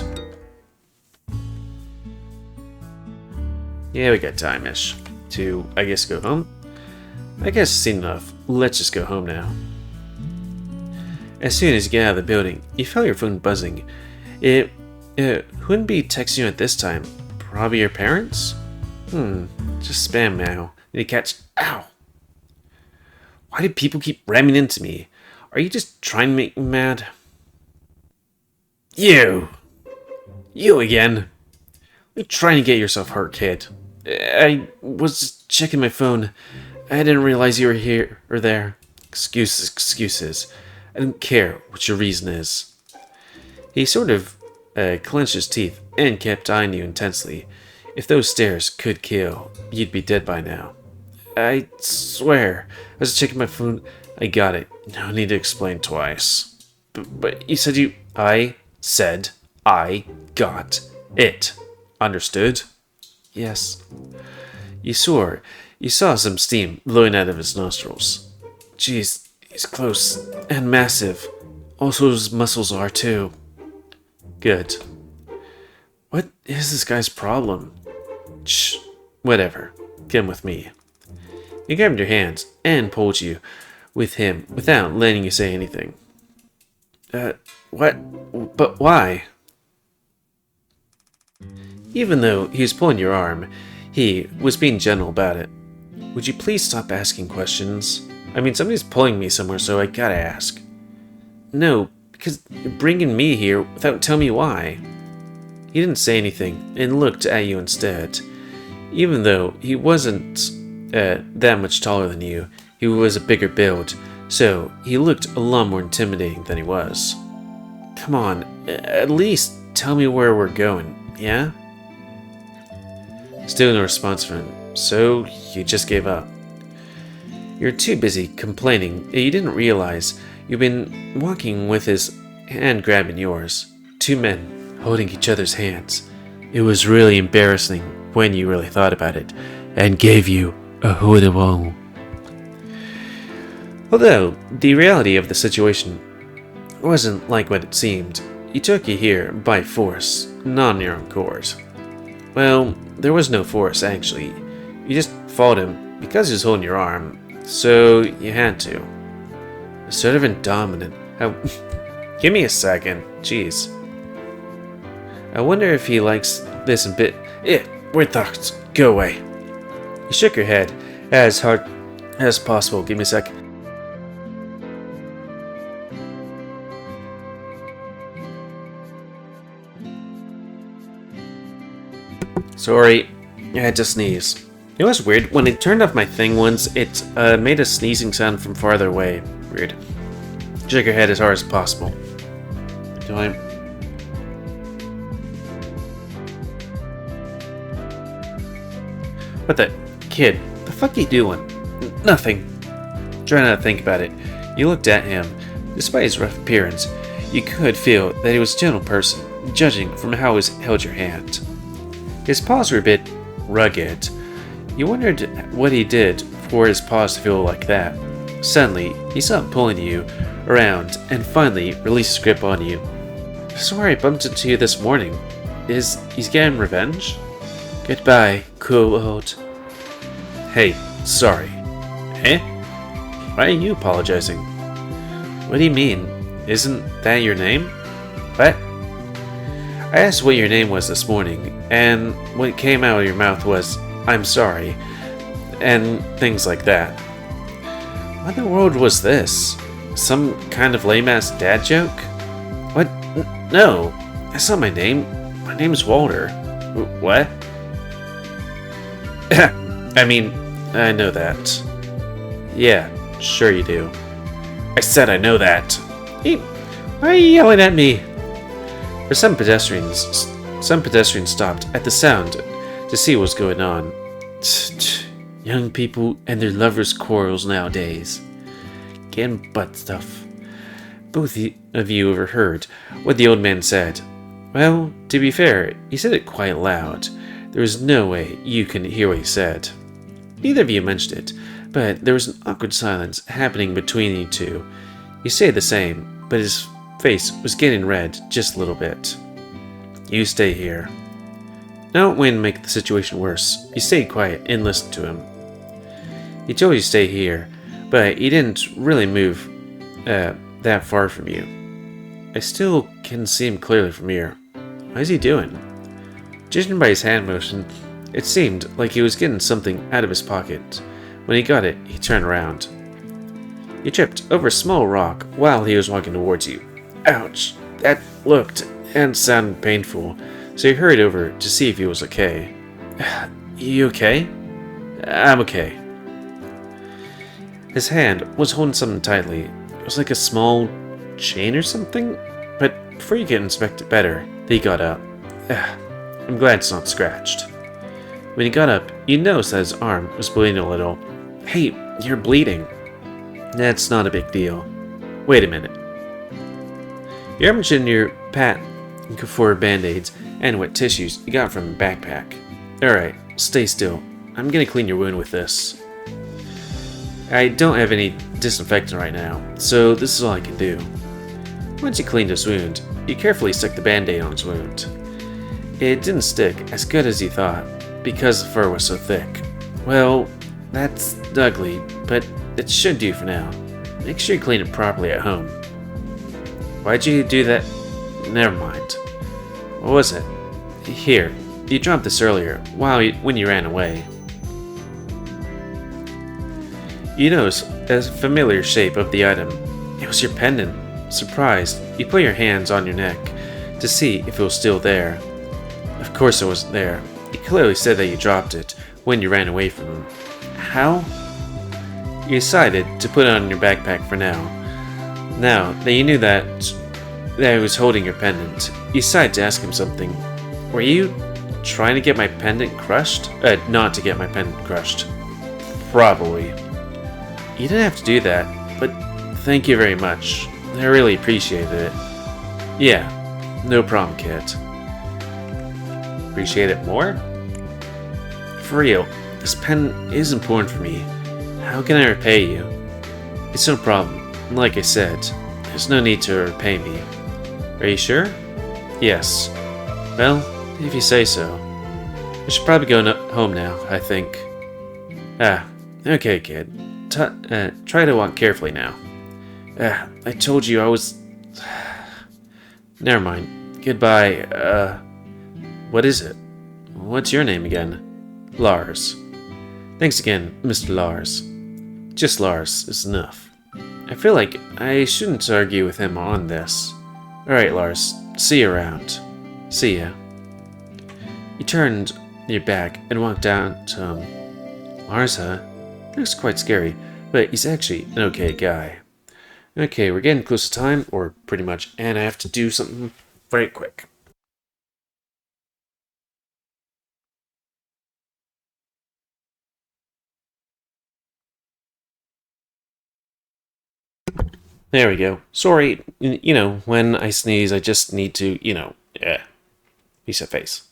Yeah, we got time-ish to, I guess, go home. I guess it's seen enough. Let's just go home now. As soon as you get out of the building, you felt your phone buzzing. It wouldn't be texting you at this time. Probably your parents? Just spam mail. Need to catch. Ow! Why do people keep ramming into me? Are you just trying to make me mad? You again. You're trying to get yourself hurt, kid. I was just checking my phone. I didn't realize you were here or there. Excuses. I don't care what your reason is. He sort of clenched his teeth and kept eyeing you intensely. If those stares could kill, you'd be dead by now. I swear, I was checking my phone. I got it. No need to explain twice. But you said you... I said I got it. Understood? Yes. You swore. You saw some steam blowing out of his nostrils. Jeez, he's close and massive. Also, his muscles are too. Good. What is this guy's problem? Shh. Whatever. Come with me. He grabbed your hands and pulled you with him without letting you say anything. What? But why? Even though he was pulling your arm, he was being gentle about it. Would you please stop asking questions? I mean, somebody's pulling me somewhere, so I gotta ask. No, because you're bringing me here without telling me why. He didn't say anything and looked at you instead. Even though he wasn't that much taller than you, he was a bigger build, so he looked a lot more intimidating than he was. Come on, at least tell me where we're going, yeah? Still no response from him, so you just gave up. You're too busy complaining that you didn't realize you've been walking with his hand grabbing yours. Two men holding each other's hands. It was really embarrassing when you really thought about it, and gave you a hoo-de-wong. Although the reality of the situation wasn't like what it seemed, he took you here by force, not on your own accord. Well, there was no force actually. You just followed him because he was holding your arm, so you had to. Sort of indominant. Give me a second. Jeez. I wonder if he likes this a bit. Weird thoughts. Go away. You shook your head as hard as possible. Give me a sec. Sorry, I had to sneeze. It was weird. When I turned off my thing once, it made a sneezing sound from farther away. Weird. Shake your head as hard as possible. Do I... What the... Kid, the fuck are you doing? Nothing. Try not to think about it. You looked at him. Despite his rough appearance, you could feel that he was a gentle person, judging from how he held your hand. His paws were a bit rugged. You wondered what he did for his paws to feel like that. Suddenly, he stopped pulling you around and finally released his grip on you. I swear I bumped into you this morning. He's getting revenge? Goodbye, cool world. Hey, sorry. Eh? Why are you apologizing? What do you mean? Isn't that your name? What? I asked what your name was this morning, and what came out of your mouth was, I'm sorry, and things like that. What in the world was this? Some kind of lame-ass dad joke? What? No, that's not my name. My name's Walter. What? I mean, I know that. Yeah, sure you do. I said I know that. Hey, why are you yelling at me? For some pedestrians stopped at the sound to see what's going on. Young people and their lovers' quarrels nowadays. Getting butt stuff. Both of you overheard what the old man said. Well, to be fair, he said it quite loud. There was no way you could hear what he said. Neither of you mentioned it, but there was an awkward silence happening between you two. He stayed the same, but his face was getting red just a little bit. You stay here. Don't wait and make the situation worse. You stayed quiet and listened to him. He told you to stay here, but he didn't really move that far from you. I still can see him clearly from here. What is he doing? Judging by his hand motion, it seemed like he was getting something out of his pocket. When he got it, he turned around. He tripped over a small rock while he was walking towards you. Ouch! That looked and sounded painful, so he hurried over to see if he was okay. You okay? I'm okay. His hand was holding something tightly. It was like a small chain or something, but before you could inspect it better, he got up. I'm glad it's not scratched. When he got up, you noticed that his arm was bleeding a little. Hey, you're bleeding. That's not a big deal. Wait a minute. You rummaged in your pack for band-aids and wet tissues you got from your backpack. Alright, stay still. I'm gonna clean your wound with this. I don't have any disinfectant right now, so this is all I can do. Once you cleaned his wound, you carefully stuck the band-aid on his wound. It didn't stick as good as you thought, because the fur was so thick. Well, that's ugly, but it should do for now. Make sure you clean it properly at home. Why'd you do that? Never mind. What was it? Here, you dropped this earlier, when you ran away. You noticed a familiar shape of the item. It was your pendant. Surprised, you put your hands on your neck to see if it was still there. Of course it wasn't there. He clearly said that you dropped it when you ran away from him. How? You decided to put it on your backpack for now. Now that you knew that he was holding your pendant, you decided to ask him something. Were you trying to get my pendant crushed? Not to get my pendant crushed. Probably. You didn't have to do that, but thank you very much. I really appreciated it. Yeah, no problem, kid. Appreciate it more? For real, this pen is important for me. How can I repay you? It's no problem. Like I said, there's no need to repay me. Are you sure? Yes. Well, if you say so. I should probably go home now, I think. Okay, kid. Try to walk carefully now. I told you I was... Never mind. Goodbye, What is it? What's your name again? Lars. Thanks again, Mr. Lars. Just Lars is enough. I feel like I shouldn't argue with him on this. Alright, Lars. See you around. See ya. You turned your back and walked down to him. Lars, huh? Looks quite scary, but he's actually an okay guy. Okay, we're getting close to time, or pretty much, and I have to do something very quick. There we go. Sorry, when I sneeze, I just need to, reset face.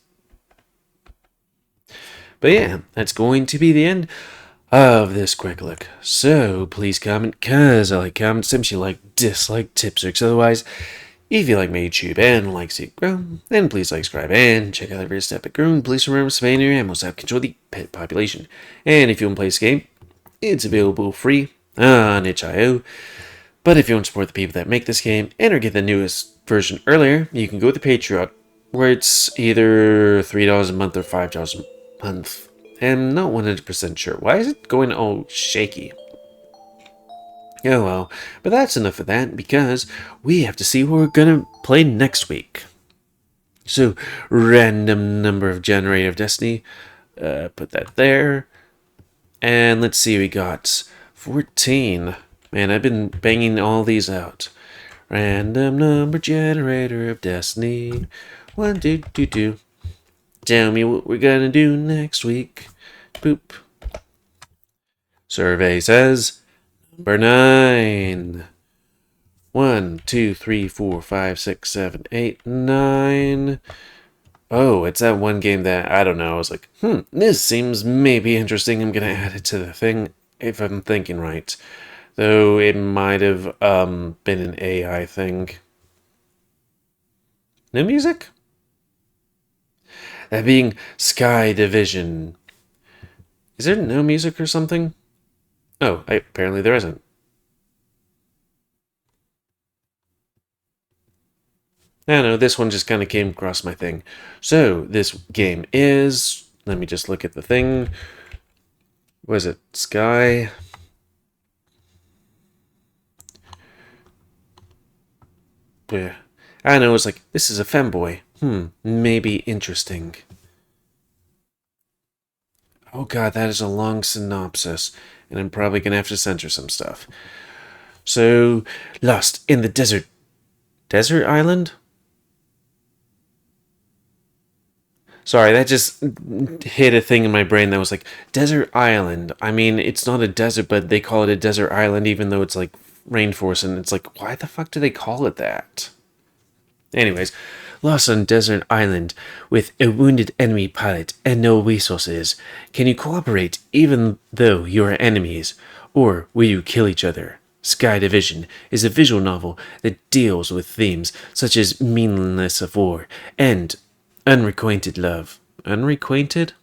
But yeah, that's going to be the end of this quick look. So please comment, cause I like comments, if you like, dislike, tips, or otherwise. If you like my YouTube and like to see it grow, then please like, subscribe, and check out the various step it grew. Please remember to spay your animals to have control of the pet population. And if you want to play this game, it's available free on itch.io. But if you want to support the people that make this game and or get the newest version earlier, you can go to Patreon, where it's either $3 a month or $5 a month. I'm not 100% sure. Why is it going all shaky? Oh well, but that's enough of that, because we have to see what we're gonna play next week. So, random number of generator of destiny. Put that there. And let's see, we got 14. Man, I've been banging all these out. Random number generator of destiny. 1, 2, 2, 2. Tell me what we're gonna do next week. Boop. Survey says number 9. 1, 2, 3, 4, 5, 6, 7, 8, 9. Oh, it's that one game that, I don't know, I was like, this seems maybe interesting. I'm gonna add it to the thing, if I'm thinking right. Though it might have been an AI thing. No music? That being Sky Division. Is there no music or something? Oh, apparently there isn't. I don't know, this one just kind of came across my thing. So, this game is... Let me just look at the thing. Was it Sky? Yeah. I don't know, it's like, this is a femboy. Maybe interesting. Oh god, that is a long synopsis, and I'm probably gonna have to censor some stuff. So, lost in the desert. Desert island? Sorry, that just hit a thing in my brain that was like, desert island. I mean, it's not a desert, but they call it a desert island even though it's like rainforest, and it's like, why the fuck do they call it that? Anyways, lost on desert island with a wounded enemy pilot and no resources. Can you cooperate even though you are enemies? Or will you kill each other? Sky Division is a visual novel that deals with themes such as meaninglessness of war and unrequited love. Unrequited?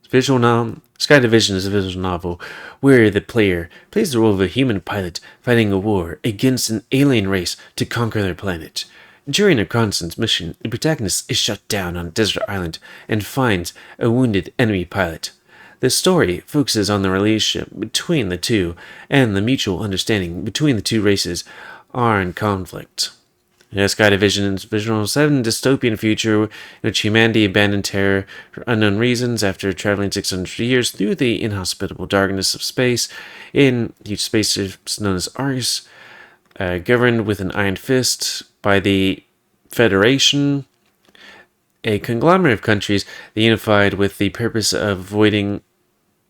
Visual novel. Sky Division is a visual novel where the player plays the role of a human pilot fighting a war against an alien race to conquer their planet. During a reconnaissance mission, the protagonist is shut down on a desert island and finds a wounded enemy pilot. The story focuses on the relationship between the two, and the mutual understanding between the two races are in conflict. Sky Division is visual set in a dystopian future in which humanity abandoned terror for unknown reasons after traveling 600 years through the inhospitable darkness of space in huge spaceships known as Argus, governed with an iron fist by the Federation, a conglomerate of countries that unified with the purpose of avoiding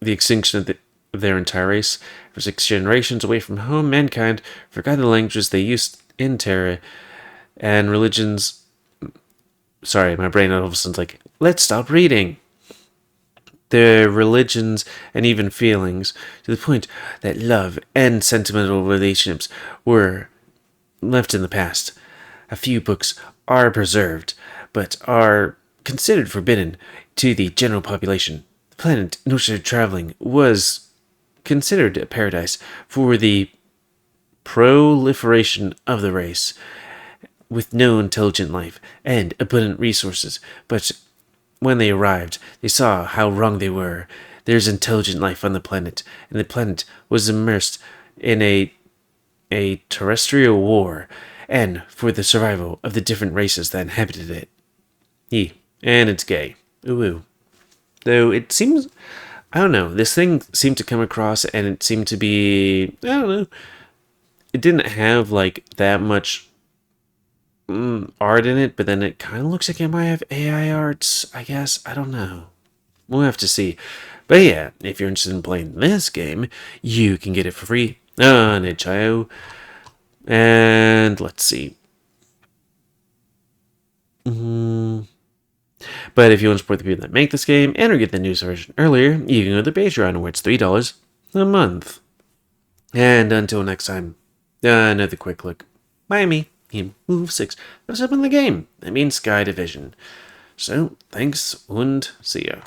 the extinction of their entire race. For 6 generations away from home, mankind forgot the languages they used in Terra and religions. Sorry, my brain all of a sudden's like, let's stop reading. Their religions and even feelings, to the point that love and sentimental relationships were left in the past. A few books are preserved, but are considered forbidden to the general population. The planet in which they're traveling was considered a paradise for the proliferation of the race, with no intelligent life and abundant resources. But when they arrived, they saw how wrong they were. There's intelligent life on the planet, and the planet was immersed in a terrestrial war, and for the survival of the different races that inhabited it. And it's gay. Ooh. Though it seems, I don't know, this thing seemed to come across, and it seemed to be, I don't know, it didn't have like that much art in it, but then it kind of looks like it might have AI arts, I guess. I don't know. We'll have to see. But yeah, if you're interested in playing this game, you can get it for free on itch.io. And let's see. But if you want to support the people that make this game and or get the news version earlier, you can go to the Patreon where it's $3 a month. And until next time, another quick look. Bye, me. GamerWolfSix. What's up in the game? I mean Sky Division. So, thanks and see ya.